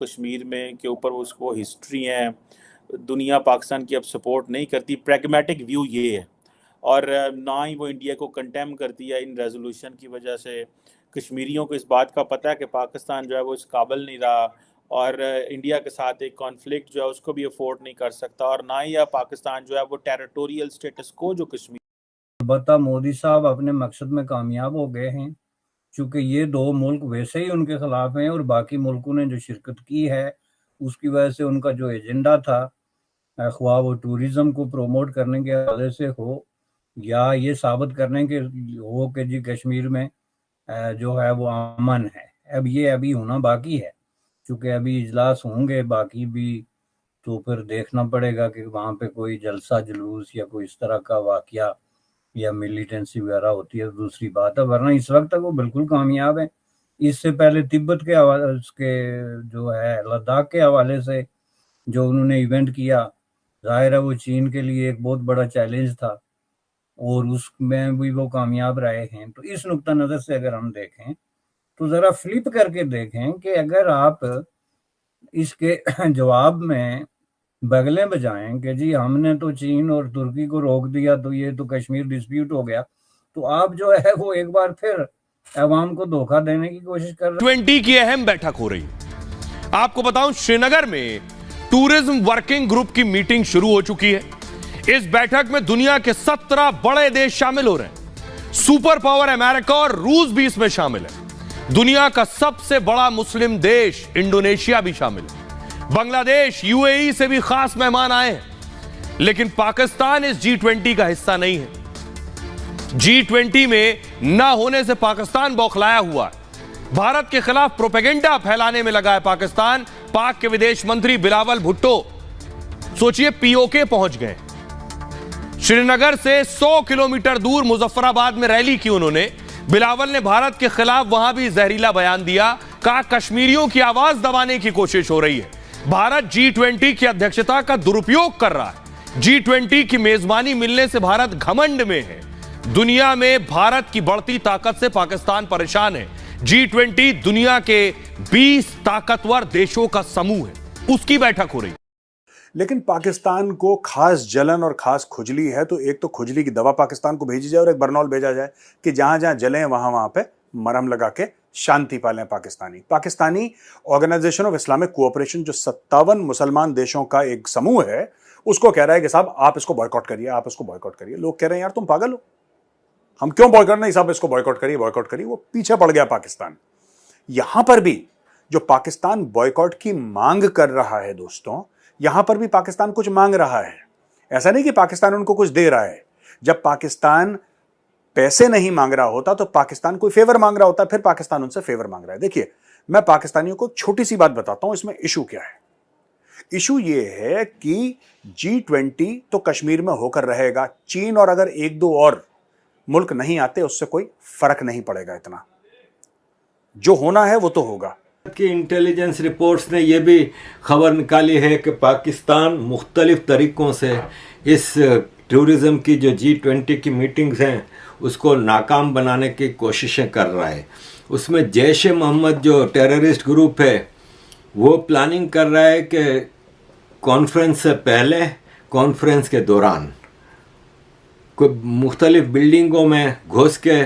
कश्मीर में के ऊपर उसको हिस्ट्री है, दुनिया पाकिस्तान की अब सपोर्ट नहीं करती। प्रैग्मेटिक व्यू ये है। और ना ही वो इंडिया को कंटेम करती है इन रेजोल्यूशन की वजह से। कश्मीरियों को इस बात का पता है कि पाकिस्तान जो है वो इस काबिल नहीं रहा, और इंडिया के साथ एक कॉन्फ्लिक्ट जो है उसको भी अफोर्ड नहीं कर सकता, और ना ही अब पाकिस्तान जो है वो टेरिटोरियल स्टेटस को जो कश्मीर। अलबत्ता मोदी साहब अपने मकसद में कामयाब हो गए हैं, क्योंकि ये दो मुल्क वैसे ही उनके खिलाफ हैं और बाकी मुल्कों ने जो शिरकत की है उसकी वजह से उनका जो एजेंडा था, ख्वाह वो टूरिज्म को प्रमोट करने के हवाले से हो या ये साबित करने के हो कि जी कश्मीर में जो है वो अमन है। अब ये अभी होना बाकी है, क्योंकि अभी इजलास होंगे बाकी भी, तो फिर देखना पड़ेगा कि वहाँ पे कोई जलसा जुलूस या कोई इस तरह का वाकया या मिलिटेंसी वगैरह होती है तो दूसरी बात है, वरना इस वक्त तक वो बिल्कुल कामयाब है। इससे पहले तिब्बत के हवाले उसके जो है लद्दाख के हवाले से जो उन्होंने इवेंट किया, जाहिर है वो चीन के लिए एक बहुत बड़ा चैलेंज था और उसमें भी वो कामयाब रहे हैं। तो इस नुक्ता नज़र से अगर हम देखें तो ज़रा फ्लिप करके देखें कि अगर आप इसके जवाब में बगले बजाएं कि जी हमने तो चीन और तुर्की को रोक दिया तो ये तो कश्मीर डिस्प्यूट हो गया, तो आप जो है वो एक बार फिर अवाम को धोखा देने की कोशिश कर रहे हैं। G20 की अहम बैठक हो रही है। आपको बताऊं, श्रीनगर में टूरिज्म वर्किंग ग्रुप की मीटिंग शुरू हो चुकी है। इस बैठक में दुनिया के 17 बड़े देश शामिल हो रहे हैं। सुपर पावर अमेरिका और रूस भी इसमें शामिल है। दुनिया का सबसे बड़ा मुस्लिम देश इंडोनेशिया भी शामिल है। बांग्लादेश, यूएई से भी खास मेहमान आए हैं। लेकिन पाकिस्तान इस G20 का हिस्सा नहीं है। G20 में ना होने से पाकिस्तान बौखलाया हुआ है। भारत के खिलाफ प्रोपेगेंडा फैलाने में लगा है पाकिस्तान। पाक के विदेश मंत्री बिलावल भुट्टो सोचिए पीओके पहुंच गए। श्रीनगर से 100 किलोमीटर दूर मुजफ्फराबाद में रैली की उन्होंने। बिलावल ने भारत के खिलाफ वहां भी जहरीला बयान दिया, कहा कश्मीरियों की आवाज दबाने की कोशिश हो रही है। भारत G20 की अध्यक्षता का दुरुपयोग कर रहा है। G20 की मेजबानी मिलने से भारत घमंड में है। दुनिया में भारत की बढ़ती ताकत से पाकिस्तान परेशान है। G20 दुनिया के 20 ताकतवर देशों का समूह है, उसकी बैठक हो रही। लेकिन पाकिस्तान को खास जलन और खास खुजली है, तो एक तो खुजली की दवा पाकिस्तान को भेजी जाए और एक बरनौल भेजा जाए कि जहां जहां जले वहां वहां पे मरहम लगा के शांति पालें। Pakistani Organisation of Islamic Cooperation, जो 57 मुसलमान देशों का एक समूह है, उसको कह रहा है कि साहब आप इसको बॉयकॉट करिए, आप इसको बॉयकॉट करिए। लोग कह रहे हैं यार तुम पागल हो, हम क्यों बॉयकॉट, नहीं साहब इसको बॉयकॉट करिए, बॉयकॉट करिए। वो पीछे पड़ गया पाकिस्तान। यहां पर भी जो पाकिस्तान बॉयकॉट की मांग कर रहा है दोस्तों, यहां पर भी पाकिस्तान कुछ मांग रहा है। ऐसा नहीं कि पाकिस्तान उनको कुछ दे रहा है। जब पाकिस्तान पैसे नहीं मांग रहा होता तो पाकिस्तान कोई फेवर मांग रहा होता, फिर पाकिस्तान उनसे फेवर मांग रहा है। देखिए, मैं पाकिस्तानियों को छोटी सी बात बताता हूं, इसमें इशू क्या है। इशू ये है कि G20 तो कश्मीर में होकर रहेगा। चीन और अगर एक दो और मुल्क नहीं आते उससे कोई फर्क नहीं पड़ेगा। इतना जो होना है वो तो होगा। की इंटेलिजेंस रिपोर्ट्स ने यह भी खबर निकाली है कि पाकिस्तान मुख्तलिफ तरीक़ों से इस टूरिज़म की जो G20 की मीटिंग्स हैं उसको नाकाम बनाने की कोशिशें कर रहा है। उसमें जैश ए मोहम्मद जो टेररिस्ट ग्रुप है वो प्लानिंग कर रहा है कि कॉन्फ्रेंस से पहले, कॉन्फ्रेंस के दौरान कोई मुख्तलिफ बिल्डिंगों में घुस के,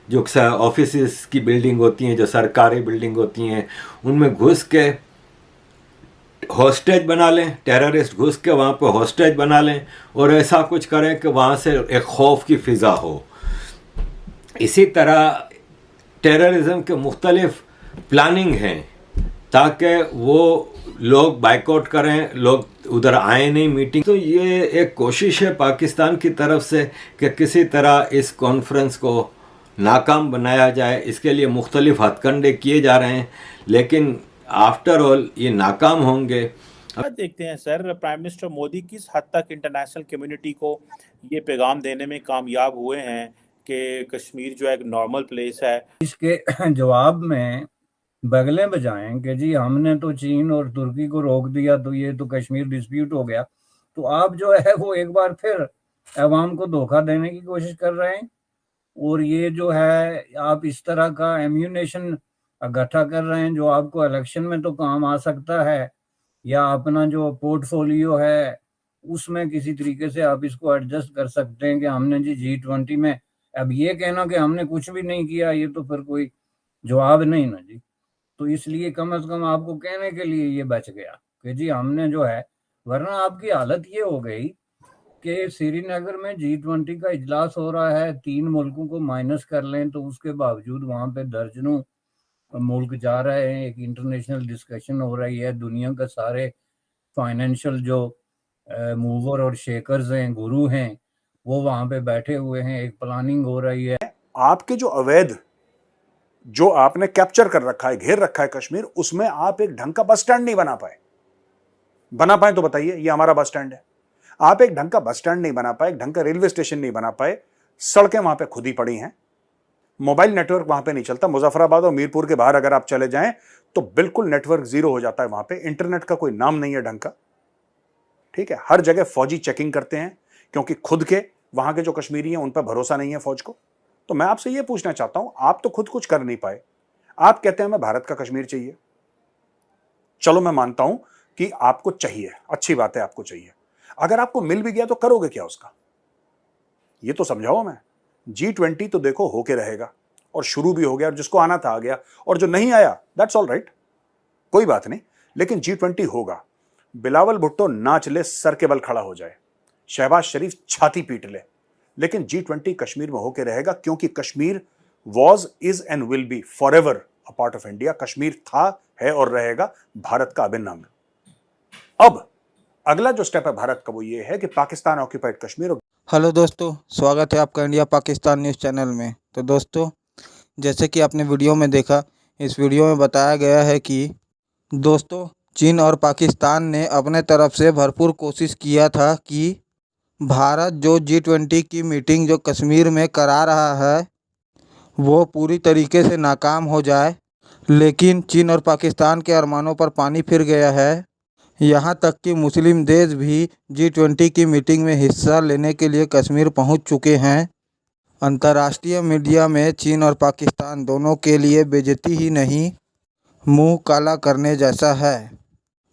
जो ऑफिस की बिल्डिंग होती हैं, जो सरकारी बिल्डिंग होती हैं, उनमें घुस के हॉस्टेज बना लें, टेररिस्ट घुस के वहाँ पर हॉस्टेज बना लें और ऐसा कुछ करें कि वहाँ से एक खौफ की फ़िज़ा हो। इसी तरह टेररिज्म के मुख्तलिफ प्लानिंग हैं ताकि वो लोग बाइकआउट करें, लोग उधर आए नहीं मीटिंग। तो ये एक कोशिश है पाकिस्तान की तरफ से कि किसी तरह इस कॉन्फ्रेंस को नाकाम बनाया जाए। इसके लिए मुख्तलिफ हथकंडे किए जा रहे हैं, लेकिन आफ्टर ऑल ये नाकाम होंगे। देखते हैं सर, प्राइम मिनिस्टर मोदी किस हद तक इंटरनेशनल कम्युनिटी को ये पैगाम देने में कामयाब हुए हैं कि कश्मीर जो है एक नॉर्मल प्लेस है। इसके जवाब में बगले बजाएं कि जी हमने तो चीन और तुर्की को रोक दिया तो ये तो कश्मीर डिस्प्यूट हो गया, तो आप जो है वो एक बार फिर अवाम को धोखा देने की कोशिश कर रहे हैं। और ये जो है आप इस तरह का एम्यूनेशन इकट्ठा कर रहे हैं जो आपको इलेक्शन में तो काम आ सकता है, या अपना जो पोर्टफोलियो है उसमें किसी तरीके से आप इसको एडजस्ट कर सकते हैं कि हमने जी G20 में, अब ये कहना कि हमने कुछ भी नहीं किया ये तो फिर कोई जवाब नहीं ना जी। तो इसलिए कम से कम आपको कहने के लिए ये बच गया कि जी हमने जो है, वरना आपकी हालत ये हो गई कि श्रीनगर में G20 का इजलास हो रहा है, 3 मुल्कों को माइनस कर लें तो उसके बावजूद वहां पे दर्जनों मुल्क जा रहे हैं, एक इंटरनेशनल डिस्कशन हो रही है, दुनिया का सारे फाइनेंशियल जो मूवर और शेकर्स हैं, गुरु हैं, वो वहां पे बैठे हुए हैं, एक प्लानिंग हो रही है। आपके जो अवैध जो आपने कैप्चर कर रखा है, घेर रखा है कश्मीर, उसमें आप एक ढंग का बस स्टैंड नहीं बना पाए तो बताइए, ये हमारा बस स्टैंड है। आप एक ढंग का बस स्टैंड नहीं बना पाए, एक ढंग का रेलवे स्टेशन नहीं बना पाए, सड़कें वहां पे खुदी पड़ी हैं, मोबाइल नेटवर्क वहां पे नहीं चलता। मुजफ्फराबाद और मीरपुर के बाहर अगर आप चले जाएं तो बिल्कुल नेटवर्क जीरो हो जाता है वहां पे, इंटरनेट का कोई नाम नहीं है ढंग का। ठीक है, हर जगह फौजी चेकिंग करते हैं क्योंकि खुद के वहां के जो कश्मीरी हैं उन पर भरोसा नहीं है फौज को। तो मैं आपसे यह पूछना चाहता हूं, आप तो खुद कुछ कर नहीं पाए, आप कहते हैं हमें भारत का कश्मीर चाहिए। चलो मैं मानता हूं कि आपको चाहिए, अच्छी बात है आपको चाहिए, अगर आपको मिल भी गया तो करोगे क्या उसका, ये तो समझाओ। मैं G20 तो देखो होके रहेगा और शुरू भी हो गया, और जिसको आना था आ गया, और जो नहीं आया दैट्स ऑल राइट, कोई बात नहीं, लेकिन G20 होगा। बिलावल भुट्टो नाच ले, सर के बल खड़ा हो जाए, शहबाज शरीफ छाती पीट ले, लेकिन G20 कश्मीर में होके रहेगा, क्योंकि Kashmir was, is and will be for ever a part of India. Kashmir था, है और रहेगा भारत का अभिन्न अंग। अब अगला जो स्टेप है भारत का वो ये है कि पाकिस्तान ऑक्यूपाइड कश्मीर। हेलो दोस्तों, स्वागत है आपका इंडिया पाकिस्तान न्यूज़ चैनल में। तो दोस्तों, जैसे कि आपने वीडियो में देखा, इस वीडियो में बताया गया है कि दोस्तों चीन और पाकिस्तान ने अपने तरफ से भरपूर कोशिश किया था कि भारत जो G20 की मीटिंग जो कश्मीर में करा रहा है वो पूरी तरीके से नाकाम हो जाए, लेकिन चीन और पाकिस्तान के अरमानों पर पानी फिर गया है। यहाँ तक कि मुस्लिम देश भी G20 की मीटिंग में हिस्सा लेने के लिए कश्मीर पहुँच चुके हैं। अंतर्राष्ट्रीय मीडिया में चीन और पाकिस्तान दोनों के लिए बेइज्जती ही नहीं, मुंह काला करने जैसा है।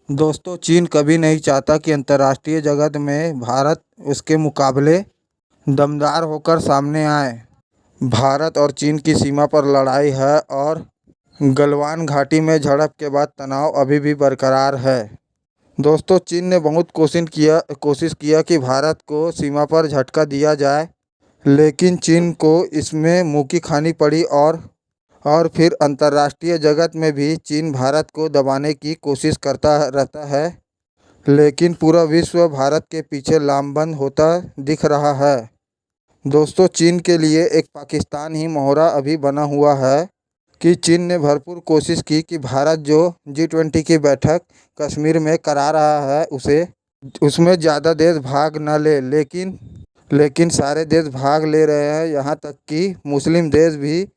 दोस्तों, चीन कभी नहीं चाहता कि अंतर्राष्ट्रीय जगत में भारत उसके मुकाबले दमदार होकर सामने आए। भारत और चीन की सीमा पर लड़ाई है और गलवान घाटी में झड़प के बाद तनाव अभी भी बरकरार है। दोस्तों, चीन ने बहुत कोशिश किया कि भारत को सीमा पर झटका दिया जाए, लेकिन चीन को इसमें मुँह की खानी पड़ी और फिर अंतर्राष्ट्रीय जगत में भी चीन भारत को दबाने की कोशिश करता रहता है, लेकिन पूरा विश्व भारत के पीछे लामबंद होता दिख रहा है। दोस्तों, चीन के लिए एक पाकिस्तान ही मोहरा अभी बना हुआ है कि चीन ने भरपूर कोशिश की कि भारत जो G20 की बैठक कश्मीर में करा रहा है उसमें ज़्यादा देश भाग न ले, लेकिन सारे देश भाग ले रहे हैं। यहाँ तक कि मुस्लिम देश भी,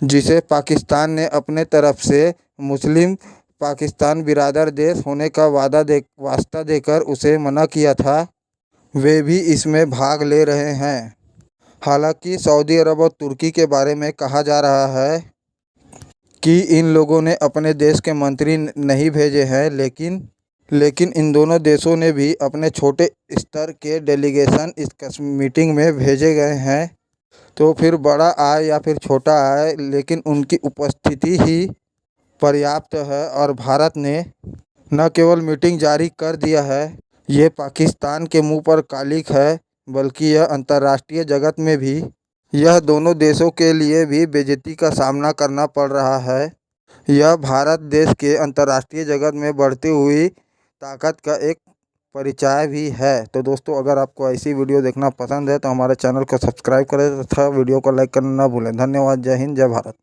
जिसे पाकिस्तान ने अपने तरफ से मुस्लिम पाकिस्तान बिरादर देश होने का वास्ता देकर उसे मना किया था, वे भी इसमें भाग ले रहे हैं। हालांकि सऊदी अरब और तुर्की के बारे में कहा जा रहा है कि इन लोगों ने अपने देश के मंत्री नहीं भेजे हैं, लेकिन इन दोनों देशों ने भी अपने छोटे स्तर के डेलीगेशन इस मीटिंग में भेजे गए हैं। तो फिर बड़ा आए या फिर छोटा आए, लेकिन उनकी उपस्थिति ही पर्याप्त है। और भारत ने न केवल मीटिंग जारी कर दिया है, ये पाकिस्तान के मुंह पर कालिक है, बल्कि यह अंतर्राष्ट्रीय जगत में भी यह दोनों देशों के लिए भी बेइज्जती का सामना करना पड़ रहा है। यह भारत देश के अंतर्राष्ट्रीय जगत में बढ़ती हुई ताकत का एक परिचय भी है। तो दोस्तों, अगर आपको ऐसी वीडियो देखना पसंद है तो हमारे चैनल को सब्सक्राइब करें तथा वीडियो को लाइक करना ना भूलें। धन्यवाद। जय हिंद, जय भारत।